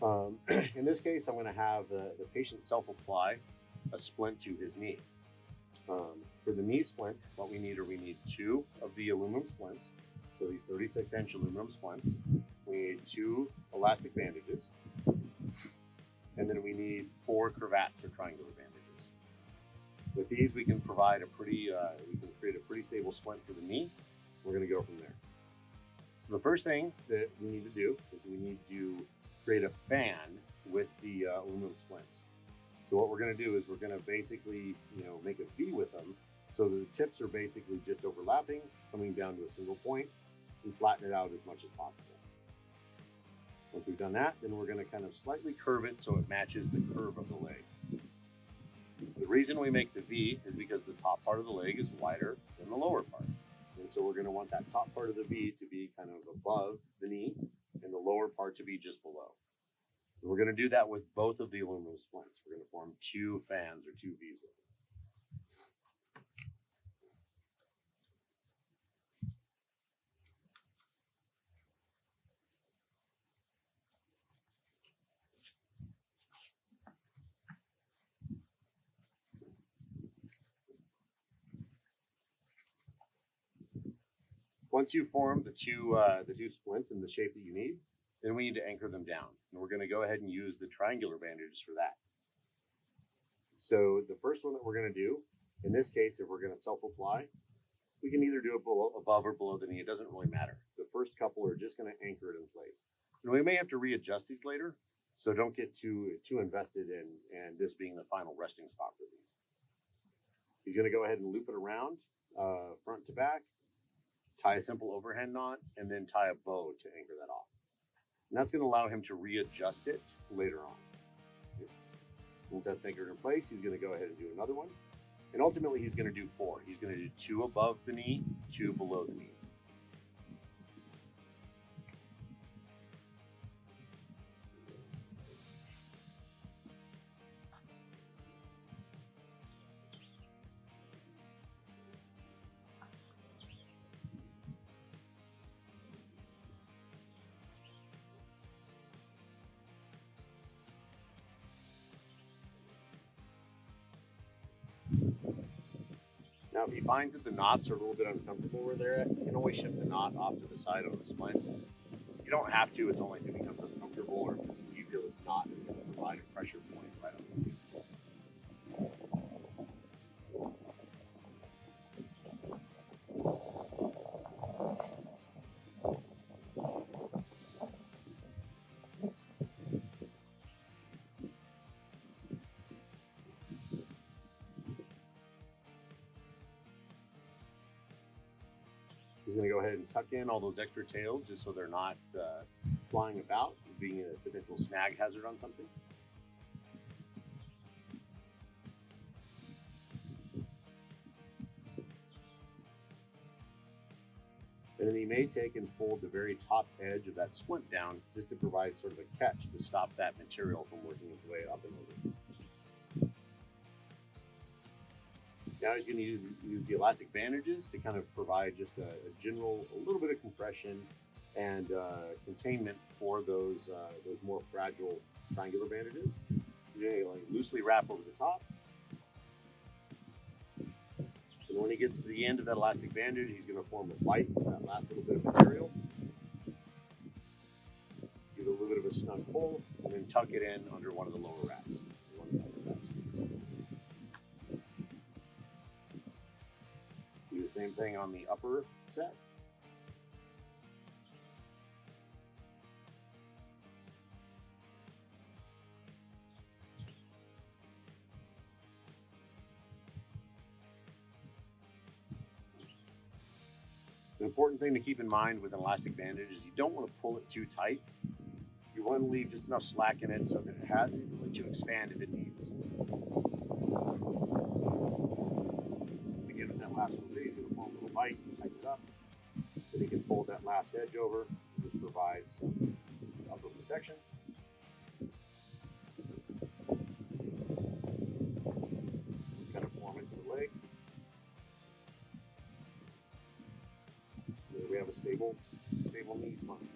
In this case, I'm going to have the patient self-apply a splint to his knee. For the knee splint, what we need 2 of the aluminum splints. So these 36-inch aluminum splints. We need 2 elastic bandages. And then we need 4 cravats or triangular bandages. With these, we can provide we can create a pretty stable splint for the knee. We're going to go from there. So the first thing that we need to do is we need to create a fan with the aluminum splints. So what we're going to do is we're going to basically, make a V with them so the tips are basically just overlapping, coming down to a single point, and flatten it out as much as possible. Once we've done that, then we're going to kind of slightly curve it so it matches the curve of the leg. The reason we make the V is because the top part of the leg is wider than the lower part. And so we're going to want that top part of the V to be kind of above the knee and the lower part to be just below. And we're going to do that with both of the aluminum splints. We're going to form 2 fans or 2 V's with them. Once you form the two splints in the shape that you need, then we need to anchor them down. And we're going to go ahead and use the triangular bandages for that. So the first one that we're going to do, in this case, if we're going to self-apply, we can either do it above or below the knee. It doesn't really matter. The first couple are just going to anchor it in place. And we may have to readjust these later, so don't get too invested in this being the final resting spot for these. He's going to go ahead and loop it around front to back, tie a simple overhand knot, and then tie a bow to anchor that off. And that's going to allow him to readjust it later on. Once that's anchored in place, he's going to go ahead and do another one. And ultimately, he's going to do 4. He's going to do 2 above the knee, 2 below the knee. Now, if he finds that the knots are a little bit uncomfortable where they're at, you can always shift the knot off to the side on the splint. You don't have to, it's only if it becomes uncomfortable or if you feel this knot is going to provide a pressure point right on the skin. He's going to go ahead and tuck in all those extra tails just so they're not flying about, being a potential snag hazard on something. And then he may take and fold the very top edge of that splint down just to provide sort of a catch to stop that material from working its way up and over. Now he's going to use the elastic bandages to kind of provide just a little bit of compression and containment for those more fragile triangular bandages. He's going to loosely wrap over the top. And when he gets to the end of that elastic bandage, he's going to form a wipe with that last little bit of material. Give it a little bit of a snug pull, and then tuck it in under one of the lower wraps. Do the same thing on the upper set. The important thing to keep in mind with an elastic bandage is you don't want to pull it too tight. You want to leave just enough slack in it so that it has the ability to expand if it needs. Again, with that last little bit, he's going to form a little bite, tighten it up. Then he can fold that last edge over and just provide some upper protection. Kind of form it to the leg. We have a stable knee spine.